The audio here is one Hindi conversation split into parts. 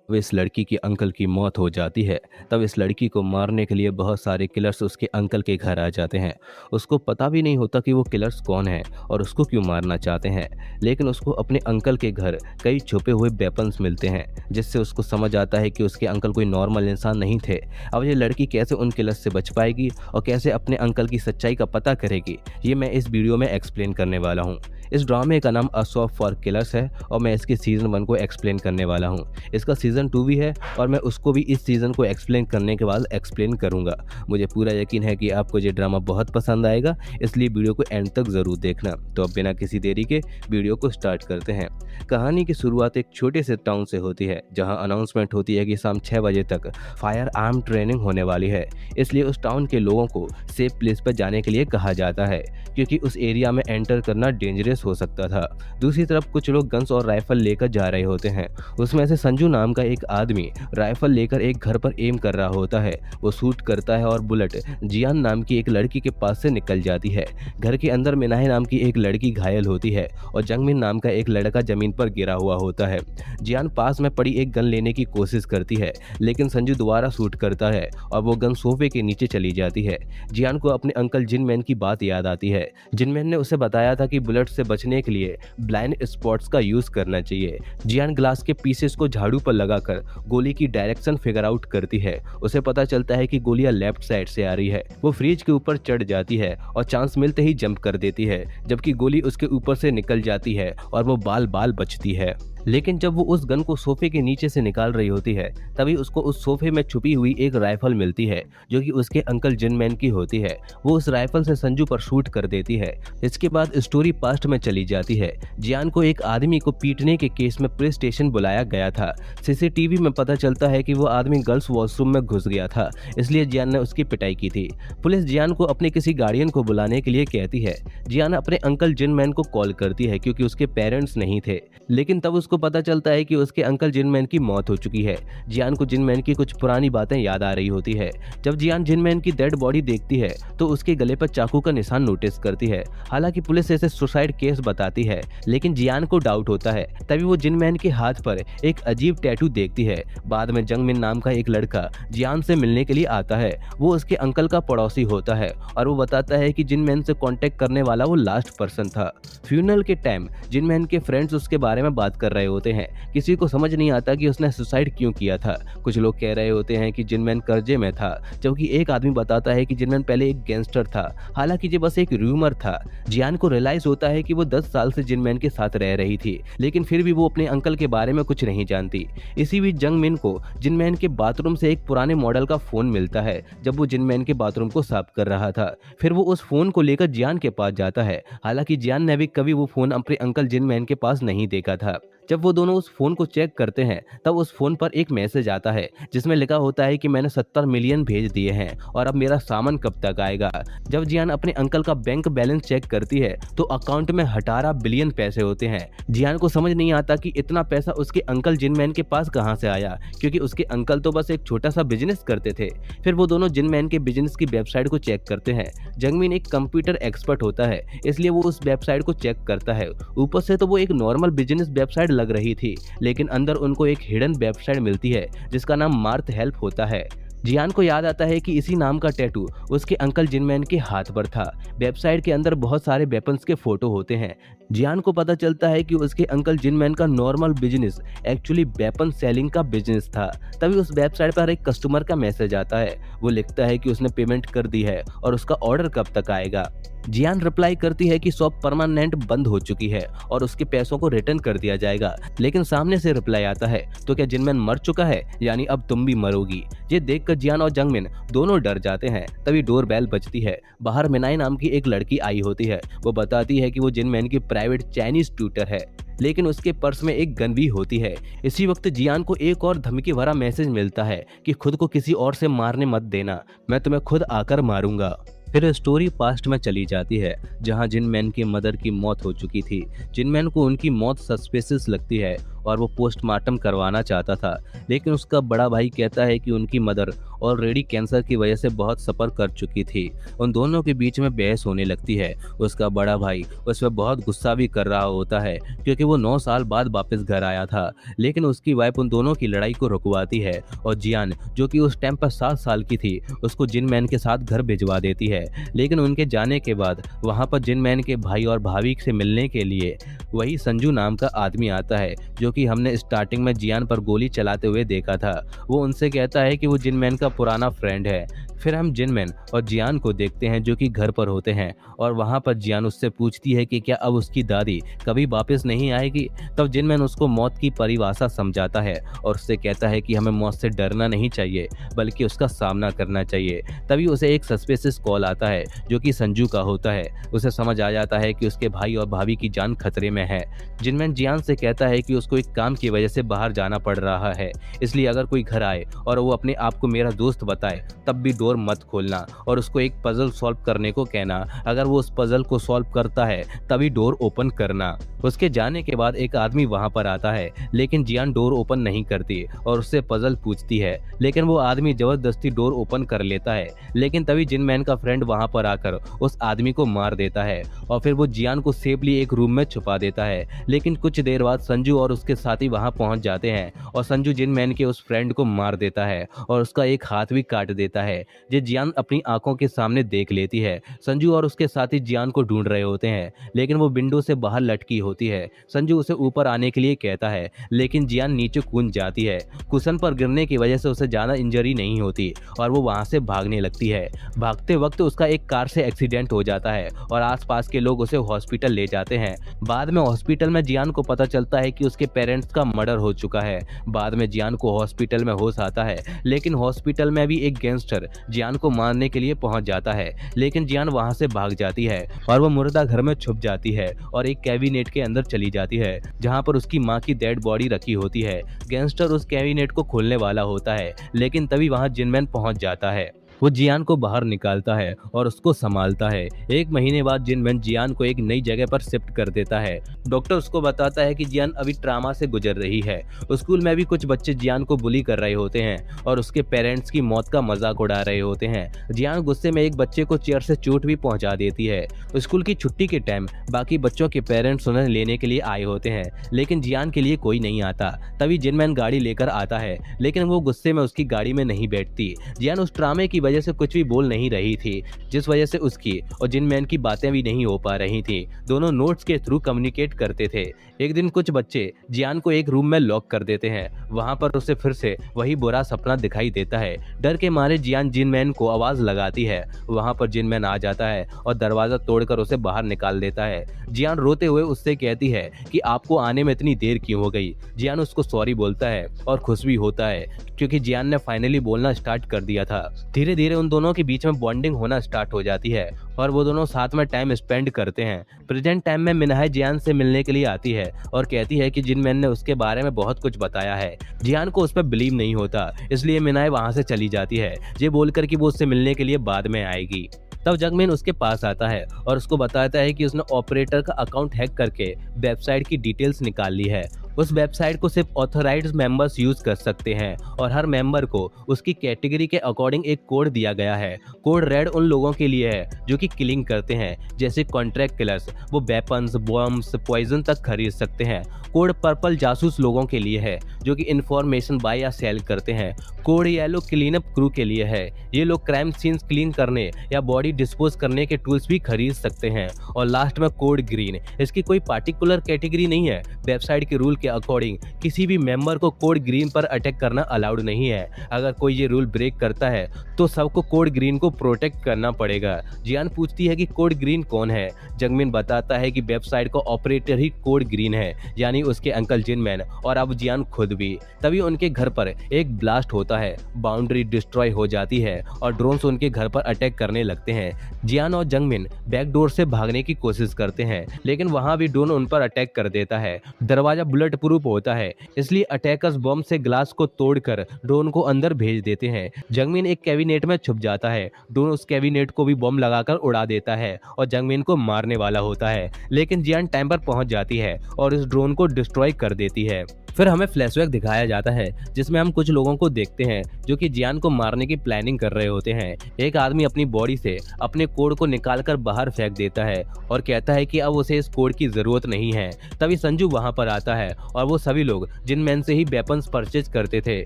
वो इस लड़की की अंकल की मौत हो जाती है, तब इस लड़की को मारने के लिए बहुत सारे किलर्स उसके अंकल के घर आ जाते हैं। उसको पता भी नहीं होता कि वो किलर्स कौन हैं और उसको क्यों मारना चाहते हैं, लेकिन उसको अपने अंकल के घर कई छुपे हुए वेपन्स मिलते हैं, जिससे उसको समझ आता है कि उसके अंकल कोई नॉर्मल इंसान नहीं थे। अब ये लड़की कैसे उन किलर्स से बच पाएगी और कैसे अपने अंकल की सच्चाई का पता करेगी, ये मैं इस वीडियो में एक्सप्लेन करने वाला हूँ। इस ड्रामे का नाम अ सॉप फॉर किलर्स है और मैं इसके सीजन 1 को एक्सप्लेन करने वाला हूँ। इसका सीजन 2 भी है और मैं उसको भी इस सीजन को एक्सप्लेन करने के बाद एक्सप्लेन करूंगा। मुझे पूरा यकीन है कि आपको ये ड्रामा बहुत पसंद आएगा, इसलिए वीडियो को एंड तक जरूर देखना। तो अब बिना किसी देरी के वीडियो को स्टार्ट करते हैं। कहानी की शुरुआत एक छोटे से टाउन से होती है, जहां अनाउंसमेंट होती है कि शाम 6 बजे तक फायर आर्म ट्रेनिंग होने वाली है। इसलिए उस टाउन के लोगों को सेफ प्लेस पर जाने के लिए कहा जाता है, क्योंकि उस एरिया में एंटर करना डेंजरस हो सकता था। दूसरी तरफ कुछ लोग गन्स और राइफल लेकर जा रहे होते हैं। उसमें से संजू नाम का एक आदमी राइफल लेकर एक घर पर एम कर रहा होता है। वो शूट करता है और बुलेट जियान नाम की एक लड़की के पास से निकल जाती है। घर के अंदर मिनाहे नाम की एक लड़की घायल होती है और जंगमिन नाम का एक लड़का जमीन पर गिरा हुआ होता है। जियान पास में पड़ी एक गन लेने की कोशिश करती है, लेकिन संजू दोबारा शूट करता है और वो गन सोफे के नीचे चली जाती है। जियान को अपने अंकल जिनमैन की बात याद आती है। जिनमैन ने उसे बताया था कि बुलेट से बचने के लिए ब्लाइंड स्पॉट्स का यूज करना चाहिए। जियान ग्लास के पीसेस को झाड़ू पर लगाकर गोली की डायरेक्शन फिगर आउट करती है। उसे पता चलता है कि गोलियां लेफ्ट साइड से आ रही है। वो फ्रिज के ऊपर चढ़ जाती है और चांस मिलते ही जंप कर देती है, जबकि गोली उसके ऊपर से निकल जाती है और वो बाल बाल बचती है। लेकिन जब वो उस गन को सोफे के नीचे से निकाल रही होती है, तभी उसको उस सोफे में छुपी हुई एक राइफल मिलती है, जो कि उसके अंकल जिनमैन की होती है। वो उस राइफल से संजू पर शूट कर देती है। इसके बाद स्टोरी पास्ट में चली जाती है। जियान को एक आदमी को पीटने के केस में पुलिस स्टेशन बुलाया गया था। सीसीटीवी में पता चलता है कि वो आदमी गर्ल्स वॉशरूम में घुस गया था, इसलिए जियान ने उसकी पिटाई की थी। पुलिस जियान को अपने किसी गार्डियन को बुलाने के लिए कहती है। जियान अपने अंकल जिनमैन को कॉल करती है, क्योंकि उसके पेरेंट्स नहीं थे, लेकिन तब उसको पता चलता है कि उसके अंकल जिनमैन की मौत हो चुकी है। जियान को जिनमैन की कुछ पुरानी बातें याद आ रही होती है। जब जियान जिनमैन की डेड बॉडी देखती है तो उसके गले पर चाकू का निशान नोटिस करती है। हालांकि पुलिस इसे सुसाइड केस बताती है, लेकिन जियान को डाउट होता है। तभी वो जिनमैन के हाथ पर एक अजीब टैटू देखती है। बाद में जंगमिन नाम का एक लड़का जियान से मिलने के लिए आता है। वो उसके अंकल का पड़ोसी होता है और वो बताता है कि जिनमैन से कांटेक्ट करने वाला वो लास्ट पर्सन था। फ्यूनरल के टाइम जिनमैन के फ्रेंड्स उसके बारे में बात कर रहे होते हैं। किसी को समझ नहीं आता कि उसने सुसाइड क्यों किया था। कुछ लोग कह रहे होते हैं कि जिनमैन कर्जे में था, जबकि एक आदमी बताता है कि जिनमैन पहले एक गैंगस्टर था। हालांकि ये बस एक रूमर था। जियान को रियलाइज होता है कि वो 10 साल से जिनमैन के साथ रह रही थी, लेकिन फिर भी वो अपने अंकल के बारे में कुछ नहीं जानती। इसी बीच जंगमिन को जिनमैन के बाथरूम से एक पुराने मॉडल का फोन मिलता है, जब वो जिनमैन के बाथरूम को साफ कर रहा था। फिर वो उस फोन को लेकर जियान के पास जाता है। हालांकि जियान ने भी कभी वो फोन अपने अंकल जिनमैन के पास नहीं देखा था। जब वो दोनों उस फोन को चेक करते हैं, तब उस फोन पर एक मैसेज आता है, जिसमें लिखा होता है कि मैंने 70 मिलियन भेज दिए हैं और अब मेरा सामान कब तक आएगा। जब जियान अपने अंकल का बैंक बैलेंस चेक करती है तो अकाउंट में 18 बिलियन पैसे होते हैं। जियान को समझ नहीं आता कि इतना पैसा उसके अंकल जिनमैन के पास कहां से आया, क्योंकि उसके अंकल तो बस एक छोटा सा बिजनेस करते थे। फिर वो दोनों जिनमैन के बिजनेस की वेबसाइट को चेक करते हैं। जंगमिन एक कंप्यूटर एक्सपर्ट होता है, इसलिए वो उस वेबसाइट को चेक करता है। ऊपर से तो वो एक नॉर्मल बिजनेस वेबसाइट लग रही थी, लेकिन अंदर उनको एक हिडन वेबसाइट मिलती है, जिसका नाम मार्थ हेल्प होता है। जियान को याद आता है कि इसी नाम का टैटू उसके अंकल जिनमैन के हाथ पर था। वेबसाइट के अंदर बहुत सारे वेपन्स के फोटो होते हैं। जियान को पता चलता है कि उसके अंकल जिनमैन का normal business actually weapon selling का बिजनेस था। तभी उस वेबसाइट पर एक कस्टमर का मैसेज आता है। वो लिखता है कि उसने पेमेंट कर दी है और उसका ऑर्डर कब तक आएगा। जियान रिप्लाई करती है कि शॉप परमानेंट बंद हो चुकी है और उसके पैसों को रिटर्न कर दिया जाएगा। लेकिन सामने से रिप्लाई आता है, तो क्या जिनमैन मर चुका है, यानी अब तुम भी मरोगी। ये देखकर जियान और जंगमिन दोनों डर जाते हैं। तभी डोर बेल बजती है। बाहर मिनाई नाम की एक लड़की आई होती है। वो बताती है कि वो जिनमैन की प्राइवेट चाइनीज ट्यूटर है, लेकिन उसके पर्स में एक गन भी होती है। इसी वक्त जियान को एक और धमकी भरा मैसेज मिलता है कि खुद को किसी और से मारने मत देना, मैं तुम्हें खुद आकर मारूंगा। फिर स्टोरी पास्ट में चली जाती है, जहां जिनमैन की मदर की मौत हो चुकी थी। जिनमैन को उनकी मौत सस्पिशियस लगती है और वो पोस्टमार्टम करवाना चाहता था। लेकिन उसका बड़ा भाई कहता है कि उनकी मदर ऑलरेडी कैंसर की वजह से बहुत सफ़र कर चुकी थी। उन दोनों के बीच में बहस होने लगती है। उसका बड़ा भाई उस पर बहुत गुस्सा भी कर रहा होता है क्योंकि वो 9 साल बाद वापस घर आया था। लेकिन उसकी वाइफ उन दोनों की लड़ाई को रुकवाती है और जियान, जो कि उस टाइम पर 7 साल की थी, उसको जिन मैन के साथ घर भिजवा देती है। लेकिन उनके जाने के बाद वहाँ पर जिन मैन के भाई और भाभी से मिलने के लिए वही संजू नाम का आदमी आता है, जो कि हमने स्टार्टिंग में जियान पर गोली चलाते हुए देखा था। वो उनसे कहता है कि वो जिन मैन का पुराना फ्रेंड है। फिर हम जिनमैन और जियान को देखते हैं जो कि घर पर होते हैं और वहाँ पर जियान उससे पूछती है कि क्या अब उसकी दादी कभी वापस नहीं आएगी। तब जिनमैन उसको मौत की परिभाषा समझाता है और उससे कहता है कि हमें मौत से डरना नहीं चाहिए बल्कि उसका सामना करना चाहिए। तभी उसे एक सस्पिशियस कॉल आता है जो कि संजू का होता है। उसे समझ आ जाता है कि उसके भाई और भाभी की जान खतरे में है। जिनमैन जियान से कहता है कि उसको एक काम की वजह से बाहर जाना पड़ रहा है, इसलिए अगर कोई घर आए और वो अपने आप को मेरा दोस्त बताए तब भी डोर मत खोलना और उसको एक पजल सॉल्व करने को कहना। अगर वो उस पजल को सॉल्व करता है तभी डोर ओपन करना। उसके जाने के बाद एक आदमी वहां पर आता है, लेकिन जियान डोर ओपन नहीं करती और उससे पजल पूछती है, लेकिन वो आदमी जबरदस्ती डोर ओपन कर लेता है। लेकिन तभी जिन मैन का फ्रेंड वहां पर आकर उस आदमी को मार देता है और फिर वो जियान को सेफली एक रूम में छुपा देता है। लेकिन कुछ देर बाद संजू और उसके साथी वहां पहुंच जाते हैं और संजू जिन मैन के उस फ्रेंड को मार देता है और उसका एक हाथ भी काट देता है, जो जियान अपनी आंखों के सामने देख लेती है। संजू और उसके साथी जियान को ढूंढ रहे होते हैं, लेकिन वो विंडो से बाहर लटकी होती है। संजू उसे ऊपर आने के लिए कहता है, लेकिन जियान नीचे कूद जाती है। कुशन पर गिरने की वजह से उसे ज्यादा इंजरी नहीं होती और वो वहां से भागने लगती है। भागते वक्त उसका एक कार से एक्सीडेंट हो जाता है और आसपास के लोग उसे हॉस्पिटल ले जाते हैं। बाद में हॉस्पिटल में जियान को पता चलता है कि उसके पेरेंट्स का मर्डर हो चुका है। बाद में जियान को हॉस्पिटल में होश आता है, लेकिन हॉस्पिटल में भी एक गैंगस्टर जियान को मारने के लिए पहुंच जाता है। लेकिन जियान वहां से भाग जाती है और वो मुर्दा घर में छुप जाती है और एक कैबिनेट के अंदर चली जाती है जहां पर उसकी मां की डेड बॉडी रखी होती है। गैंगस्टर उस कैबिनेट को खोलने वाला होता है, लेकिन तभी वहां जिनमैन पहुंच जाता है। वो जियान को बाहर निकालता है और उसको संभालता है। एक महीने बाद जिनमैन जियान को एक नई जगह पर शिफ्ट कर देता है। डॉक्टर उसको बताता है कि जियान अभी ट्रामा से गुजर रही है। स्कूल में भी कुछ बच्चे जियान को बुली कर रहे होते हैं और उसके पेरेंट्स की मौत का मजाक उड़ा रहे होते हैं। जियान गुस्से में एक बच्चे को चेयर से चोट भी पहुंचा देती है। स्कूल की छुट्टी के टाइम बाकी बच्चों के पेरेंट्स उन्हें लेने के लिए आए होते हैं, लेकिन जियान के लिए कोई नहीं आता। तभी जिनमैन गाड़ी लेकर आता है, लेकिन वो गुस्से में उसकी गाड़ी में नहीं बैठती। जियान उस ड्रामे की वजह से कुछ भी बोल नहीं रही थी, जिस वजह से उसकी और जिनमैन की बातें भी नहीं हो पा रही थी। दोनों नोट्स के थ्रू कम्युनिकेट करते थे। एक दिन कुछ बच्चे जियान को एक रूम में लॉक कर देते हैं। वहां पर उसे फिर से वही बुरा सपना दिखाई देता है। डर के मारे जियान जिनमैन को आवाज लगाती है। वहां पर जिनमैन आ जाता है और दरवाजा तोड़कर उसे बाहर निकाल देता है। जियान रोते हुए उससे कहती है कि आपको आने में इतनी देर क्यों हो गई। जियान उसको सॉरी बोलता है और खुश भी होता है क्योंकि जियान ने फाइनली बोलना स्टार्ट कर दिया था। धीरे धीरे उन दोनों के बीच में बॉन्डिंग होना स्टार्ट हो जाती है और वो दोनों साथ में टाइम स्पेंड करते हैं। प्रेजेंट टाइम में मिनाहाय जियान से मिलने के लिए आती है और कहती है कि जिनमैन ने उसके बारे में बहुत कुछ बताया है। जियान को उस पर बिलीव नहीं होता, इसलिए मिनाहाय वहां से चली जाती है, ये बोलकर कि वो उससे मिलने के लिए बाद में आएगी। तब जगमीन उसके पास आता है और उसको बताता है कि उसने ऑपरेटर का अकाउंट हैक करके वेबसाइट की डिटेल्स निकाल ली है। उस वेबसाइट को सिर्फ ऑथराइज्ड मेंबर्स यूज कर सकते हैं और हर मेंबर को उसकी कैटेगरी के अकॉर्डिंग एक कोड दिया गया है। कोड रेड उन लोगों के लिए है जो कि किलिंग करते हैं, जैसे कॉन्ट्रैक्ट किलर्स, वो वेपन्स, बॉम्ब्स, पॉइजन तक खरीद सकते हैं। कोड पर्पल जासूस लोगों के लिए है जो कि इंफॉर्मेशन बाय या सेल करते हैं। कोड येलो क्लीनअप क्रू के लिए है, ये लोग क्राइम सीन्स क्लीन करने या बॉडी डिस्पोज करने के टूल्स भी खरीद सकते हैं। और लास्ट में कोड ग्रीन, इसकी कोई पार्टिकुलर कैटेगरी नहीं है। वेबसाइट के रूल के अकॉर्डिंग किसी भी मेंबर को कोड ग्रीन पर अटैक करना अलाउड नहीं है। अगर कोई ये रूल ब्रेक करता है तो सबको कोड ग्रीन को प्रोटेक्ट करना पड़ेगा। जियान पूछती है कि कोड ग्रीन कौन है। जगमीन बताता है कि वेबसाइट का ऑपरेटर ही कोड ग्रीन है, यानी उसके अंकल जिनमैन और अब जियान खुद खुद भी। तभी उनके घर पर एक ब्लास्ट होता है, बाउंड्री डिस्ट्रॉय हो जाती है और ड्रोन्स उनके घर पर अटैक करने लगते हैं। जियान और जंगमिन बैकडोर से भागने की कोशिश करते हैं, लेकिन वहां भी ड्रोन उन पर अटैक कर देता है। दरवाजा बुलेट प्रूफ होता है, इसलिए अटैकर्स बम से ग्लास को तोड़कर ड्रोन को अंदर भेज देते हैं। जंगमिन एक कैबिनेट में छुप जाता है, ड्रोन उस कैबिनेट को भी बम लगाकर उड़ा देता है और जंगमिन को मारने वाला होता है, लेकिन जियान टाइम पर पहुंच जाती है और इस ड्रोन को डिस्ट्रॉय कर देती है। फिर हमें फ्लैशबैक दिखाया जाता है जिसमें हम कुछ लोगों को देखते हैं जो कि जियान को मारने की प्लानिंग कर रहे होते हैं। एक आदमी अपनी बॉडी से अपने कोड को निकालकर बाहर फेंक देता है और कहता है कि अब उसे इस कोड की जरूरत नहीं है। तभी संजू वहां पर आता है और वो सभी लोग जिनमैन से ही वेपन्स परचेज करते थे।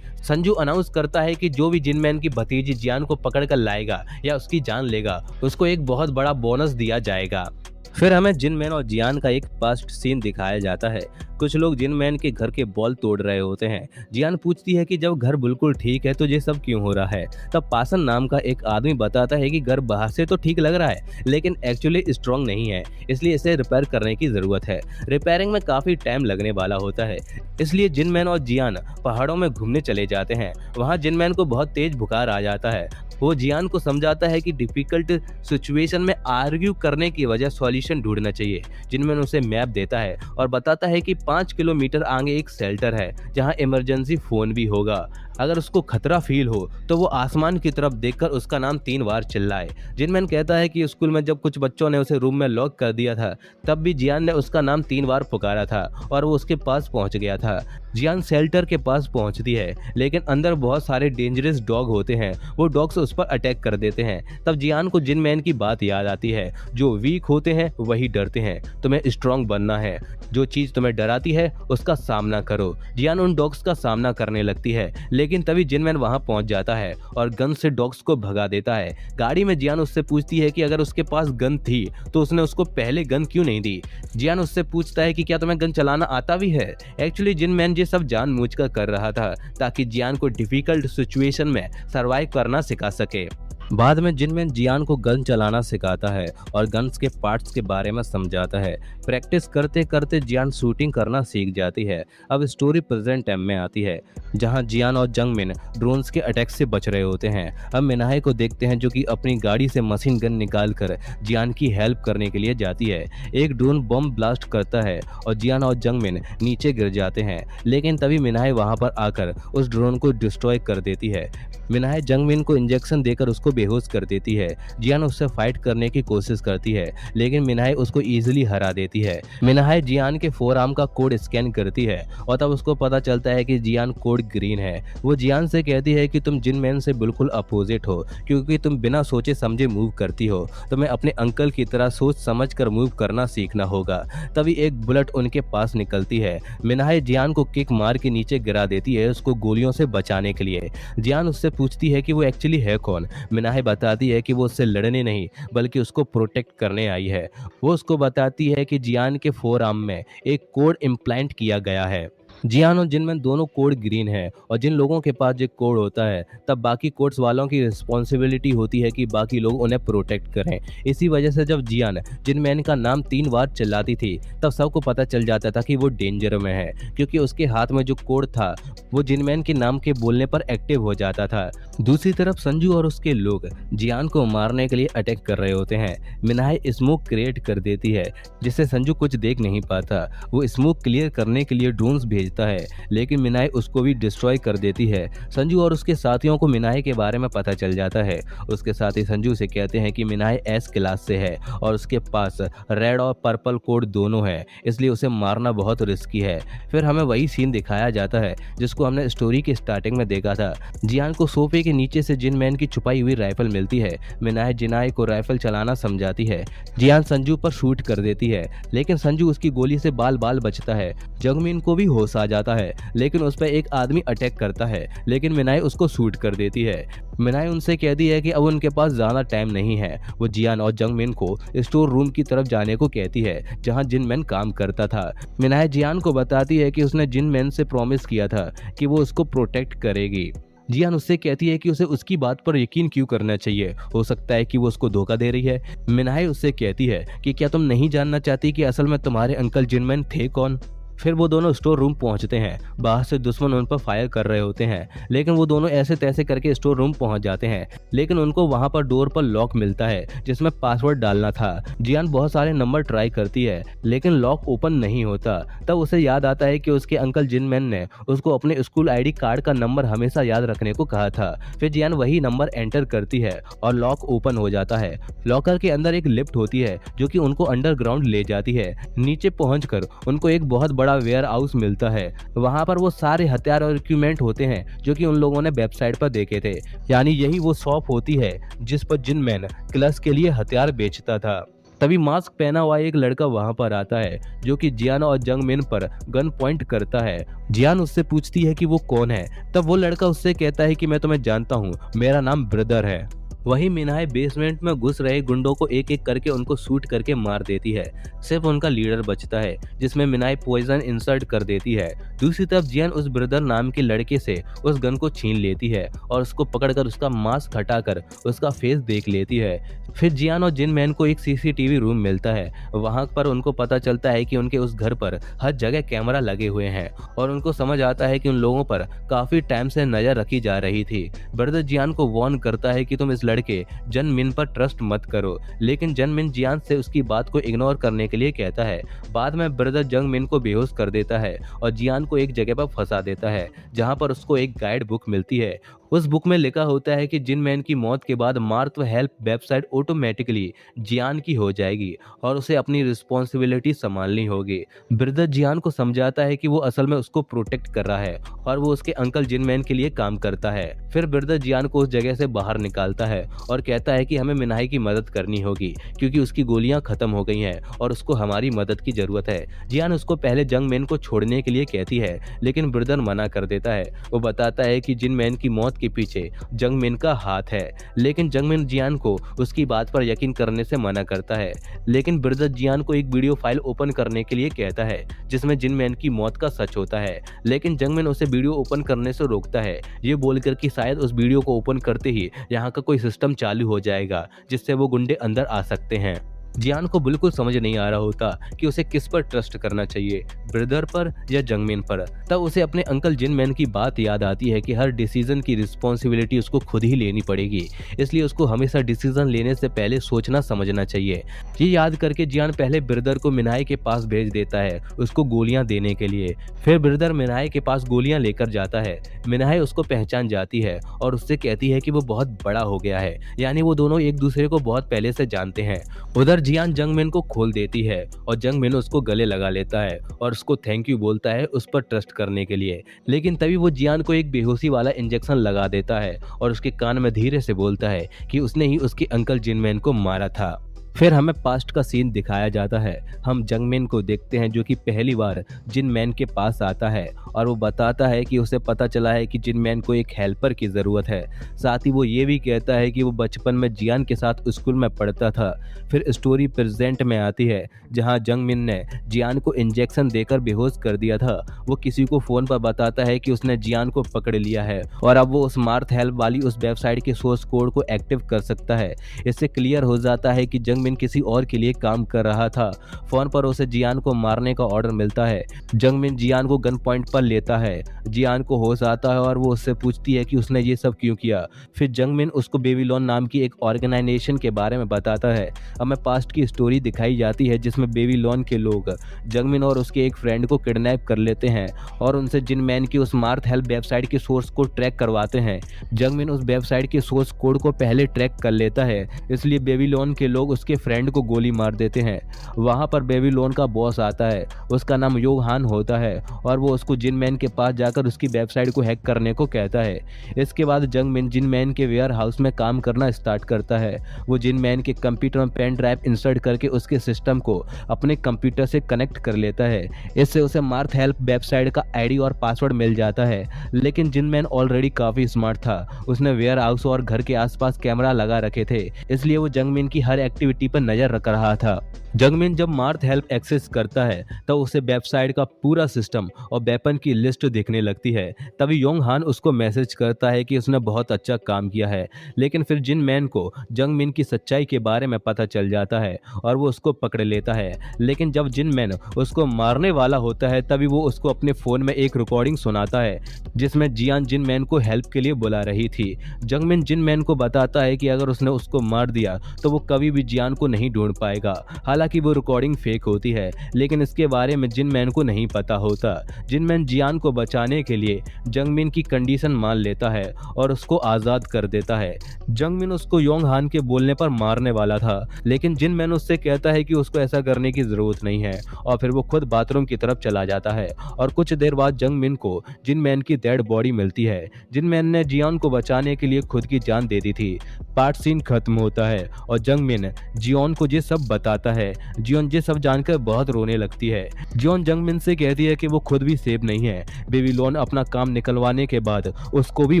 संजू अनाउंस करता है कि जो भी जिनमैन की भतीजी जियान को पकड़ कर लाएगा या उसकी जान लेगा, उसको एक बहुत बड़ा बोनस दिया जाएगा। फिर हमें जिनमैन और जियान का एक पास्ट सीन दिखाया जाता है। कुछ लोग जिनमैन के घर के बॉल तोड़ रहे होते हैं। जियान पूछती है कि जब घर बिल्कुल ठीक है तो ये सब क्यों हो रहा है। तब पासन नाम का एक आदमी बताता है कि घर बाहर से तो ठीक लग रहा है, लेकिन एक्चुअली स्ट्रॉन्ग नहीं है, इसलिए इसे रिपेयर करने की जरूरत है। रिपेयरिंग में काफी टाइम लगने वाला होता है, इसलिए जिनमैन और जियान पहाड़ों में घूमने चले जाते हैं। वहाँ जिनमैन को बहुत तेज बुखार आ जाता है। वो जियान को समझाता है कि डिफिकल्ट सिचुएशन में आर्ग्यू करने की वजह सॉल्यूशन ढूंढना चाहिए। जिनमैन उसे मैप देता है और बताता है कि 5 किलोमीटर आगे एक शेल्टर है जहां इमरजेंसी फोन भी होगा। अगर उसको खतरा फील हो तो वो आसमान की तरफ देखकर उसका नाम 3 बार चिल्लाए। जिनमैन कहता है कि स्कूल में जब कुछ बच्चों ने उसे रूम में लॉक कर दिया था, तब भी जियान ने उसका नाम 3 बार पुकारा था और वो उसके पास पहुंच गया था। जियान शेल्टर के पास पहुंचती है, लेकिन अंदर बहुत सारे डेंजरस डॉग होते हैं। वो डॉग्स उस पर अटैक कर देते हैं। तब जियान को जिनमैन की बात याद आती है, जो वीक होते हैं वही डरते हैं। तुम्हें स्ट्रांग बनना है, जो चीज तुम्हें डराती है उसका सामना करो। जियान उन डॉग्स का सामना करने लगती है, लेकिन तभी जिनमैन वहां पहुंच जाता है और गन से डॉग्स को भगा देता है। गाड़ी में जियान उससे पूछती है कि अगर उसके पास गन थी तो उसने उसको पहले गन क्यों नहीं दी। जियान उससे पूछता है कि क्या तुम्हें गन चलाना आता भी है। एक्चुअली जिनमैन ये सब जानबूझकर कर रहा था ताकि जियान को डिफिकल्ट सिचुएशन में सरवाइव करना सिखा सके। बाद में जिनमैन जियान को गन चलाना सिखाता है और गन्स के पार्ट्स के बारे में समझाता है। प्रैक्टिस करते करते जियान शूटिंग करना सीख जाती है। अब स्टोरी प्रेजेंट टाइम में आती है, जहां जियान और जंगमिन ड्रोन्स के अटैक से बच रहे होते हैं। अब मिनाहे को देखते हैं जो कि अपनी गाड़ी से मशीन गन निकालकर जियान की हेल्प करने के लिए जाती है। एक ड्रोन बम ब्लास्ट करता है और जियान और जंगमिन नीचे गिर जाते हैं, लेकिन तभी मिनाहे वहां पर आकर उस ड्रोन को डिस्ट्रॉय कर देती है। मिनाहे जंगमिन को इंजेक्शन देकर उसको बेहोश कर देती है। जियान उससे फाइट करने की कोशिश करती है, लेकिन मिनाहे उसको इजीली हरा देती है। मिनाहे जियान के फोरआर्म का कोड स्कैन करती है और तब उसको पता चलता है कि जियान कोड ग्रीन है। वो जियान से कहती है कि तुम जिनमैन से बिल्कुल अपोजिट हो, क्योंकि तुम बिना सोचे समझे मूव करती हो। तुम्हें अपने अंकल की तरह सोच समझ कर मूव करना सीखना होगा। तभी एक बुलेट उनके पास निकलती है। मिनाहे जियान को किक मार के नीचे गिरा देती है, उसको गोलियों से बचाने के लिए। जियान उससे पूछती है कि वो एक्चुअली है कौन। मिनाहे बताती है कि वो उससे लड़ने नहीं बल्कि उसको प्रोटेक्ट करने आई है। वो उसको बताती है कि जियान के फोरआर्म में एक कोड इम्प्लांट किया गया है। जियान और जिनमैन दोनों कोड ग्रीन है और जिन लोगों के पास ये कोड होता है तब बाकी कोड्स वालों की रिस्पॉन्सिबिलिटी होती है कि बाकी लोग उन्हें प्रोटेक्ट करें। इसी वजह से जब जियान जिनमैन का नाम 3 बार चिल्लाती थी तब सबको पता चल जाता था कि वो डेंजर में है, क्योंकि उसके हाथ में जो कोड था वो जिनमैन के नाम के बोलने पर एक्टिव हो जाता था। दूसरी तरफ संजू और उसके लोग जियान को मारने के लिए अटैक कर रहे होते हैं। मिनाहे स्मोक क्रिएट कर देती है जिससे संजू कुछ देख नहीं पाता। वो स्मोक क्लियर करने के लिए ड्रोन्स भेजता है, लेकिन मिनाहे उसको भी डिस्ट्रॉय कर देती है। संजू और उसके साथियों को मिनाहे के बारे में पता चल जाता है। उसके साथी संजू से कहते हैं कि मिनाहे एस क्लास से है और उसके पास रेड और पर्पल कोड दोनों है, इसलिए उसे मारना बहुत रिस्की है। फिर हमें वही सीन दिखाया जाता है जिसको हमने स्टोरी की स्टार्टिंग में देखा था। जियान को सोफे के नीचे से जिनमैन की छुपाई हुई राइफल मिलती है। मिनाहे जिनाए को राइफल चलाना समझाती है। जियान संजू पर शूट कर देती है, लेकिन संजू उसकी गोली से बाल बाल बचता है। जंगमिन को भी होश आ जाता है, लेकिन उस पर एक आदमी अटैक करता है, लेकिन मिनाहे उसको शूट कर देती है। मिनाहे उनसे कहती है कि अब उनके पास ज्यादा टाइम नहीं है। वो जियान और जंगमिन को स्टोर रूम की तरफ जाने को कहती है जहां जिनमैन काम करता था। मिनाहे जियान को बताती है कि उसने जिनमैन से प्रॉमिस किया था कि वो उसको प्रोटेक्ट करेगी। जियान उससे कहती है कि उसे उसकी बात पर यकीन क्यों करना चाहिए, हो सकता है कि वो उसको धोखा दे रही है। मिनाहे उससे कहती है कि क्या तुम नहीं जानना चाहती कि असल में तुम्हारे अंकल जिनमैन थे कौन। फिर वो दोनों स्टोर रूम पहुंचते हैं। बाहर से दुश्मन उन पर फायर कर रहे होते हैं, लेकिन वो दोनों ऐसे तैसे करके स्टोर रूम पहुंच जाते हैं। लेकिन उनको वहां पर डोर पर लॉक मिलता है जिसमें पासवर्ड डालना था। जियान बहुत सारे नंबर ट्राई करती है लेकिन लॉक ओपन नहीं होता। तब उसे याद आता है कि उसके अंकल जिनमैन ने उसको अपने स्कूल आईडी कार्ड का नंबर हमेशा याद रखने को कहा था। फिर जियान वही नंबर एंटर करती है और लॉक ओपन हो जाता है। लॉकर के अंदर एक लिफ्ट होती है जो कि उनको अंडरग्राउंड ले जाती है। नीचे पहुंचकर उनको एक बहुत बड़ा वेयर हाउस मिलता है। वहां पर वो सारे हथियार और इक्विपमेंट होते हैं जो कि उन लोगों ने वेबसाइट पर देखे थे। यानी यही वो शॉप होती है जिस पर जिनमैन क्लस के लिए हथियार बेचता था। तभी मास्क पहना हुआ एक लड़का वहां पर आता है जो कि जियान और जंगमिन पर गन पॉइंट करता है। जियान उससे पूछती है कि वो कौन है। तब वो लड़का उससे कहता है कि मैं तुम्हें जानता हूँ, मेरा नाम ब्रदर है। वही मिनाहे बेसमेंट में घुस रहे गुंडों को एक एक करके उनको शूट करके मार देती है। सिर्फ उनका लीडर बचता है जिसमें मिनाहे पॉइजन इंसर्ट कर देती है। दूसरी तरफ जियान उस ब्रदर नाम के लड़के से उस गन को छीन लेती है और उसको पकड़कर उसका मास्क हटाकर उसका फेस देख लेती है। फिर जियान और जिनमैन को एक सीसीटीवी रूम मिलता है। वहां पर उनको पता चलता है कि उनके उस घर पर हर जगह कैमरा लगे हुए हैं और उनको समझ आता है कि उन लोगों पर काफी टाइम से नजर रखी जा रही थी। ब्रदर जियान को वार्न करता है कि तुम इस लड़के जनमिन पर ट्रस्ट मत करो, लेकिन जनमिन जियान से उसकी बात को इग्नोर करने के लिए कहता है। बाद में ब्रदर जंगमिन को बेहोश कर देता है और जियान को एक जगह पर फंसा देता है जहां पर उसको एक गाइड बुक मिलती है। उस बुक में लिखा होता है कि जिनमैन की मौत के बाद मार्थ हेल्प वेबसाइट ऑटोमेटिकली जियान की हो जाएगी और उसे अपनी रिस्पॉन्सिबिलिटी संभालनी होगी। ब्रदर जियान को समझाता है कि वो असल में उसको प्रोटेक्ट कर रहा है और वो उसके अंकल जिनमैन के लिए काम करता है। फिर ब्रदर जियान को उस जगह से बाहर निकालता है और कहता है कि हमें मिनाही की मदद करनी होगी क्योंकि उसकी गोलियां खत्म हो गई हैं और उसको हमारी मदद की जरूरत है। जियान उसको पहले जंगमैन को छोड़ने के लिए कहती है लेकिन ब्रदर मना कर देता है। वो बताता है कि जिनमैन की मौत के पीछे जंगमिन का हाथ है, लेकिन जंगमिन जियान को उसकी बात पर यकीन करने से मना करता है। लेकिन ब्रदर जियान को एक वीडियो फाइल ओपन करने के लिए कहता है जिसमें जिनमैन की मौत का सच होता है, लेकिन जंगमिन उसे वीडियो ओपन करने से रोकता है, ये बोलकर कि शायद उस वीडियो को ओपन करते ही यहाँ का कोई सिस्टम चालू हो जाएगा जिससे वो गुंडे अंदर आ सकते हैं। जियान को बिल्कुल समझ नहीं आ रहा होता कि उसे किस पर ट्रस्ट करना चाहिए, ब्रदर पर या जंगमिन पर। तब उसे अपने अंकल जिनमैन की बात याद आती है कि हर डिसीजन की रिस्पॉन्सिबिलिटी उसको खुद ही लेनी पड़ेगी, इसलिए उसको हमेशा डिसीजन लेने से पहले सोचना समझना चाहिए। ये याद करके जियान पहले ब्रदर को मिनाहे के पास भेज देता है उसको गोलियां देने के लिए। फिर ब्रदर मिनाहे के पास गोलियां लेकर जाता है। मिनाहे उसको पहचान जाती है और उससे कहती है कि वो बहुत बड़ा हो गया है, यानी वो दोनों एक दूसरे को बहुत पहले से जानते हैं। उधर जियान जंगमिन को खोल देती है और जंगमिन उसको गले लगा लेता है और उसको थैंक यू बोलता है उस पर ट्रस्ट करने के लिए। लेकिन तभी वो जियान को एक बेहोशी वाला इंजेक्शन लगा देता है और उसके कान में धीरे से बोलता है कि उसने ही उसके अंकल जिनमैन को मारा था। फिर हमें पास्ट का सीन दिखाया जाता है। हम जंगमिन को देखते हैं जो कि पहली बार जिनमैन के पास आता है और वो बताता है कि उसे पता चला है कि जिनमैन को एक हेल्पर की ज़रूरत है। साथ ही वो ये भी कहता है कि वो बचपन में जियान के साथ स्कूल में पढ़ता था। फिर स्टोरी प्रेजेंट में आती है जहाँ जंगमिन ने जियान को इंजेक्शन देकर बेहोश कर दिया था। वो किसी को फ़ोन पर बताता है कि उसने जियान को पकड़ लिया है और अब वो उस मार्थ हेल्प वाली उस वेबसाइट के सोर्स कोड को एक्टिव कर सकता है। इससे क्लियर हो जाता है कि जंगमिन किसी और के लिए काम कर रहा था। फोन पर उसे जियान को मारने का ऑर्डर मिलता है। जंगमिन जियान को गन पॉइंट पर लेता है। जियान को होश आता है और वो उससे पूछती है कि उसने ये सब क्यों किया। फिर जंगमिन उसको बेबीलोन नाम की एक ऑर्गेनाइजेशन के बारे में बताता है। हमें पास्ट की स्टोरी दिखाई जाती है जिसमें बेबीलोन के लोग जंगमिन और उसके एक फ्रेंड को किडनैप कर लेते हैं और उनसे जिनमैन की उस मार्थ हेल्प वेबसाइट के सोर्स को ट्रैक करवाते हैं। जंगमिन उस वेबसाइट के सोर्स कोड को पहले ट्रैक कर लेता है, इसलिए बेबीलोन के लोग उसके फ्रेंड को गोली मार देते हैं। वहां पर बेबीलोन का बॉस आता है, उसका नाम योहान होता है और वो उसको जिनमैन के पास जाकर उसकी वेबसाइट को हैक करने को कहता है। इसके बाद जंगमिन जिनमैन के वेयर हाउस में काम करना स्टार्ट करता है। वो जिनमैन के कंप्यूटर में पेन ड्राइव इंसर्ट करके उसके सिस्टम को अपने कंप्यूटर से कनेक्ट कर लेता है। इससे उसे मार्थ हेल्प वेबसाइट का आईडी और पासवर्ड मिल जाता है। लेकिन जिनमैन ऑलरेडी काफी स्मार्ट था, उसने वेयर हाउस और घर के आसपास कैमरा लगा रखे थे, इसलिए वो जंगमिन की हर एक्टिविटी पर नजर रख रहा था। जंगमिन जब मार्थ हेल्प एक्सेस करता है तब उसे वेबसाइट का पूरा सिस्टम और वेपन की लिस्ट दिखने लगती है। तभी योंग हान उसको मैसेज करता है कि उसने बहुत अच्छा काम किया है। लेकिन फिर जिन मैन को जंगमिन की सच्चाई के बारे में पता चल जाता है और वो उसको पकड़ लेता है। लेकिन जब जिन मैन उसको मारने वाला होता है तभी वो उसको अपने फ़ोन में एक रिकॉर्डिंग सुनाता है जिसमें जियान जिन मैन को हेल्प के लिए बुला रही थी। जंगमिन जिन मैन को बताता है कि अगर उसने उसको मार दिया तो वो कभी भी जियान को नहीं ढूंढ पाएगा। हालांकि वो रिकॉर्डिंग फेक होती है, लेकिन इसके बारे में जिन मैन को नहीं पता होता। जिन मैन जियान को बचाने के लिए जंगमिन की कंडीशन मान लेता है और उसको आज़ाद कर देता है। जंगमिन उसको योंग हान के बोलने पर मारने वाला था, लेकिन जिन मैन उससे कहता है कि उसको ऐसा करने की ज़रूरत नहीं है और फिर वो खुद बाथरूम की तरफ चला जाता है। और कुछ देर बाद जंगमिन को जिन मैन की डेड बॉडी मिलती है। जिन मैन ने जियान को बचाने के लिए खुद की जान दे दी थी। पार्ट सीन खत्म होता है और जंगमिन जियोन को ये सब बताता है। जियोन ये सब जानकर बहुत रोने लगती है। जियोन जंगमिन से कहती है कि वो खुद भी सेफ नहीं है, बेबीलोन अपना काम निकलवाने के बाद उसको भी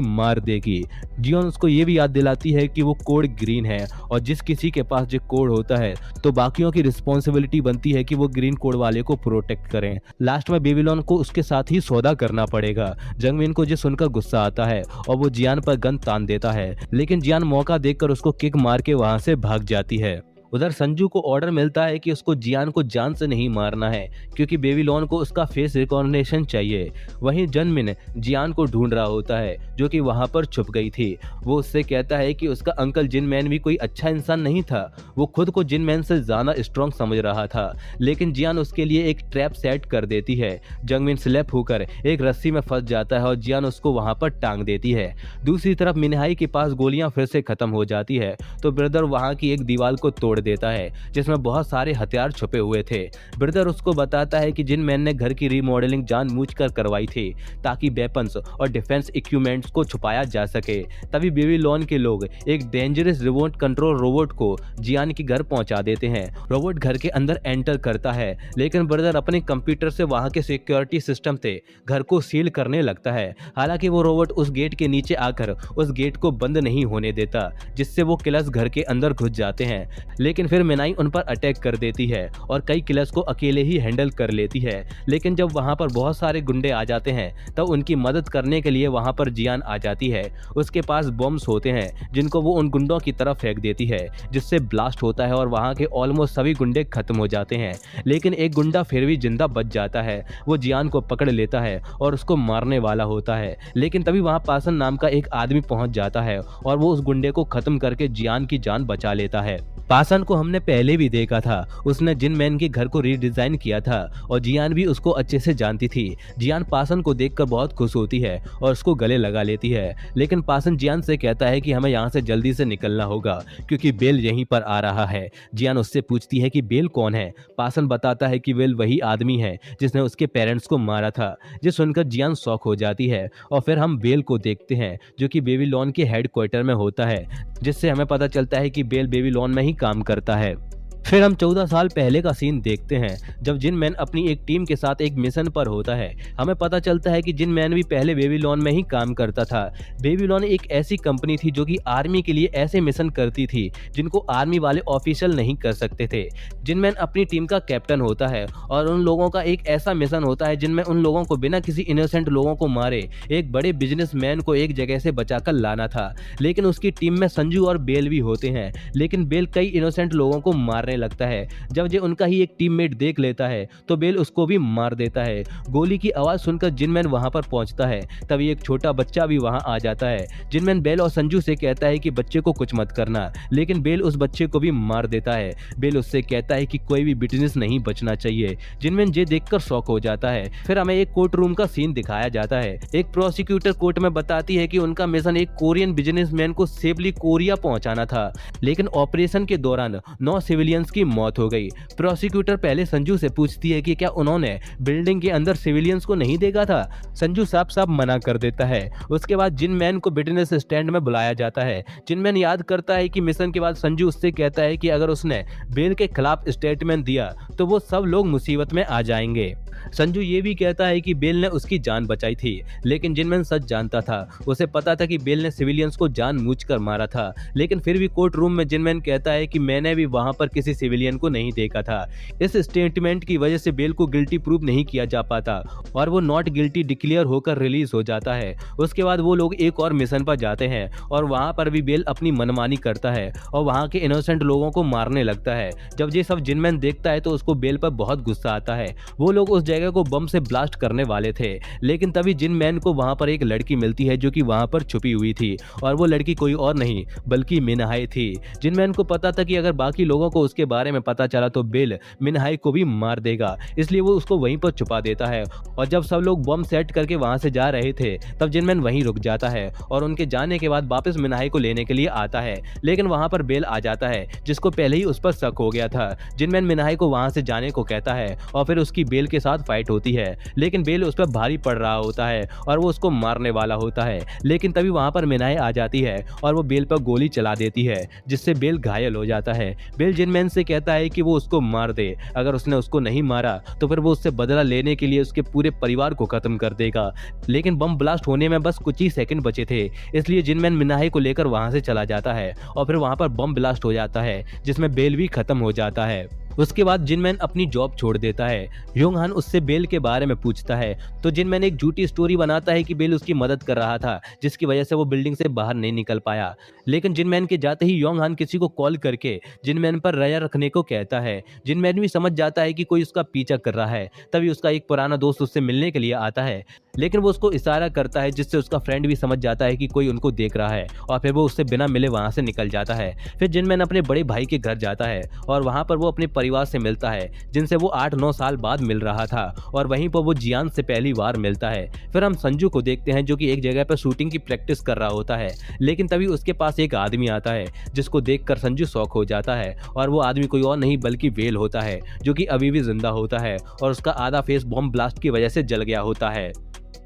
मार देगी। जियोन उसको ये भी याद दिलाती है कि वो कोड ग्रीन है और जिस किसी के पास जो कोड होता है तो बाकियों की रिस्पॉन्सिबिलिटी बनती है कि वो ग्रीन कोड वाले को प्रोटेक्ट करें। लास्ट में बेबीलोन को उसके साथ ही सौदा करना पड़ेगा। जंगमिन को ये सुनकर गुस्सा आता है और वो जियान पर गन तान देता है, लेकिन जियान मौका देखकर उसको किक मार के वहां से भाग जाती है। उधर संजू को ऑर्डर मिलता है कि उसको जियान को जान से नहीं मारना है क्योंकि बेबीलोन को उसका फेस रिकॉग्निशन चाहिए। वहीं जंगमिन जियान को ढूंढ रहा होता है जो कि वहां पर छुप गई थी। वो उससे कहता है कि उसका अंकल जिन मैन भी कोई अच्छा इंसान नहीं था, वो खुद को जिन मैन से ज्यादा स्ट्रॉन्ग समझ रहा था। लेकिन जियान उसके लिए एक ट्रैप सेट कर देती है। जंगमिन स्लैप होकर एक रस्सी में फंस जाता है और जियान उसको वहां पर टांग देती है। दूसरी तरफ मिनहाई के पास गोलियां फिर से खत्म हो जाती है तो ब्रदर वहां की एक दीवार को तोड़ देता है जिसमें बहुत सारे हथियार छुपे हुए थे। ब्रदर उसको बताता है कि जिन मैन ने घर की रीमॉडलिंग जानबूझकर करवाई थी ताकि वेपन्स और डिफेंस इक्विपमेंट्स को छुपाया जा सके। तभी बेबीलोन के लोग एक डेंजरस रिमोट कंट्रोल रोबोट को जियान के घर पहुंचा देते हैं। रोबोट घर के अंदर एंटर करता है, लेकिन ब्रदर अपने कंप्यूटर से वहां के सिक्योरिटी सिस्टम से घर को सील करने लगता है। हालांकि वो रोबोट उस गेट के नीचे आकर उस गेट को बंद नहीं होने देता, जिससे वो किलर्स घर के अंदर घुस जाते हैं। लेकिन फिर मिनाई उन पर अटैक कर देती है और कई किलर्स को अकेले ही हैंडल कर लेती है। लेकिन जब वहां पर बहुत सारे गुंडे आ जाते हैं तब उनकी मदद करने के लिए वहां पर जियान आ जाती है। उसके पास बॉम्ब्स होते हैं जिनको वो उन गुंडों की तरफ फेंक देती है, जिससे ब्लास्ट होता है और वहां के ऑलमोस्ट सभी गुंडे खत्म हो जाते हैं। लेकिन एक गुंडा फिर भी जिंदा बच जाता है। वो जियान को पकड़ लेता है और उसको मारने वाला होता है, लेकिन तभी वहां पासन नाम का एक आदमी पहुंच जाता है और वो उस गुंडे को खत्म करके जियान की जान बचा लेता है। पासन को हमने पहले भी देखा था, उसने जिन मैन के घर को रीडिजाइन किया था और जियान भी उसको अच्छे से जानती थी। जियान पासन को देखकर बहुत खुश होती है और उसको गले लगा लेती है, लेकिन पासन जियान से कहता है कि हमें यहाँ से जल्दी से निकलना होगा क्योंकि बेल यहीं पर आ रहा है। जियान उससे पूछती है कि बेल कौन है। पासन बताता है कि बेल वही आदमी है जिसने उसके पेरेंट्स को मारा था। जिस सुनकर जियान शॉक हो जाती है और फिर हम बेल को देखते हैं जो कि बेबीलोन के हेडक्वार्टर में होता है, जिससे हमें पता चलता है कि बेल बेबीलोन में ही काम करता है। फिर हम 14 साल पहले का सीन देखते हैं जब जिन मैन अपनी एक टीम के साथ एक मिशन पर होता है। हमें पता चलता है कि जिन मैन भी पहले बेबीलोन में ही काम करता था। बेबीलोन एक ऐसी कंपनी थी जो कि आर्मी के लिए ऐसे मिशन करती थी जिनको आर्मी वाले ऑफिशियल नहीं कर सकते थे। जिन मैन अपनी टीम का कैप्टन होता है और उन लोगों का एक ऐसा मिशन होता है जिनमें उन लोगों को बिना किसी इनोसेंट लोगों को मारे एक बड़े बिजनेसमैन को एक जगह से बचाकर लाना था। लेकिन उसकी टीम में संजू और बेल भी होते हैं, लेकिन बेल कई इनोसेंट लोगों को मारने लगता है। जब ये उनका ही एक टीममेट देख लेता है तो बेल उसको भी मार देता है। गोली की आवाज सुनकर जिनमैन वहां पर पहुंचता है, तभी एक छोटा बच्चा भी वहां आ जाता है। जिनमैन बेल और संजू से कहता है कि बच्चे को कुछ मत करना, लेकिन बेल उस बच्चे को भी मार देता है। बेल उससे कहता है कि कोई भी बिजनेस नहीं बचना चाहिए। जिनमैन ये देखकर शॉक हो जाता है। फिर हमें एक कोर्ट रूम का सीन दिखाया जाता है। एक प्रोसिक्यूटर कोर्ट में बताती है कि उनका मिशन एक कोरियन बिजनेसमैन को सेफली कोरिया पहुंचाना था, लेकिन ऑपरेशन के दौरान 9 सिविलियंस की मौत हो गई। प्रोसिक्यूटर पहले संजू से पूछती है कि क्या उन्होंने बिल्डिंग के अंदर सिविलियंस को नहीं देखा था। संजू साफ साफ मना कर देता है। उसके बाद जिन मैन को बिटनेस स्टैंड में बुलाया जाता है। जिन मैन याद करता है कि मिशन के बाद संजू उससे कहता है कि अगर उसने बेल के खिलाफ स्टेटमेंट दिया तो वो सब लोग मुसीबत में आ जाएंगे। संजू ये भी कहता है कि बेल ने उसकी जान बचाई थी, लेकिन जिनमैन सच जानता था। उसे पता था कि बेल ने सिविलियंस को जानबूझकर मारा था, लेकिन फिर भी कोर्ट रूम में जिनमैन कहता है कि मैंने भी वहां पर किसी सिविलियन को नहीं देखा था। इस स्टेटमेंट की वजह से बेल को गिल्टी प्रूव नहीं किया जा पाता और वो नॉट गिल्टी डिक्लेयर होकर रिलीज हो जाता है। उसके बाद वो लोग एक और मिशन पर जाते हैं और वहां पर भी बेल अपनी मनमानी करता है और वहां के इनोसेंट लोगों को मारने लगता है। जब ये सब जिनमैन देखता है तो उसको बेल पर बहुत गुस्सा आता है। वो लोग उस जगह को बम से ब्लास्ट करने वाले थे, लेकिन तभी जिनमैन को वहां पर एक लड़की मिलती है जो कि वहां पर छुपी हुई थी और वो लड़की कोई और नहीं बल्कि मिनहाई थी। जिनमैन को पता था कि अगर बाकी लोगों को उसके बारे में पता चला तो बेल मिनहाई को भी मार देगा, इसलिए वो उसको वहीं पर छुपा देता है। और जब सब लोग बम सेट करके वहां से जा रहे थे तब जिनमैन वहीं रुक जाता है और उनके जाने के बाद वापस मिनहाई को लेने के लिए आता है, लेकिन वहां पर बेल आ जाता है जिसको पहले ही उस पर शक हो गया था। जिनमैन मिनहाई को वहां से जाने को कहता है और फिर उसकी बेल के साथ फाइट होती है, लेकिन बेल उस पर भारी पड़ रहा होता है और वो उसको मारने वाला होता है, लेकिन तभी वहां पर मिनहाई आ जाती है और वो बेल पर गोली चला देती है जिससे बेल घायल हो जाता है। बेल जिनमैन से कहता है कि वो उसको मार दे, अगर उसने उसको नहीं मारा तो फिर वो उससे बदला लेने के लिए उसके पूरे परिवार को खत्म कर देगा। लेकिन बम ब्लास्ट होने में बस कुछ ही सेकंड बचे थे, इसलिए जिनमैन मिनहाई को लेकर वहां से चला जाता है और फिर वहां पर बम ब्लास्ट हो जाता है जिसमें बेल भी खत्म हो जाता है। उसके बाद जिनमैन अपनी जॉब छोड़ देता है। योंग हान उससे बेल के बारे में पूछता है तो जिनमैन एक झूठी स्टोरी बनाता है कि बेल उसकी मदद कर रहा था जिसकी वजह से वो बिल्डिंग से बाहर नहीं निकल पाया। लेकिन जिनमैन के जाते ही योंग हान किसी को कॉल करके जिनमैन पर नजर रखने को कहता है। जिनमैन भी समझ जाता है कि कोई उसका पीछा कर रहा है। तभी उसका एक पुराना दोस्त उससे मिलने के लिए आता है, लेकिन वो उसको इशारा करता है जिससे उसका फ्रेंड भी समझ जाता है कि कोई उनको देख रहा है और फिर वो उससे बिना मिले वहां से निकल जाता है। फिर जिनमैन अपने बड़े भाई के घर जाता है और वहां पर वो अपने परिवार से मिलता है जिनसे वो 8-9 साल बाद मिल रहा था और वहीं पर वो जियान से पहली बार मिलता है। फिर हम संजू को देखते हैं जो कि एक जगह पर शूटिंग की प्रैक्टिस कर रहा होता है, लेकिन तभी उसके पास एक आदमी आता है जिसको देखकर संजू शॉक हो जाता है और वो आदमी कोई और नहीं बल्कि वेल होता है जो कि अभी भी जिंदा होता है और उसका आधा फेस बॉम्ब ब्लास्ट की वजह से जल गया होता है।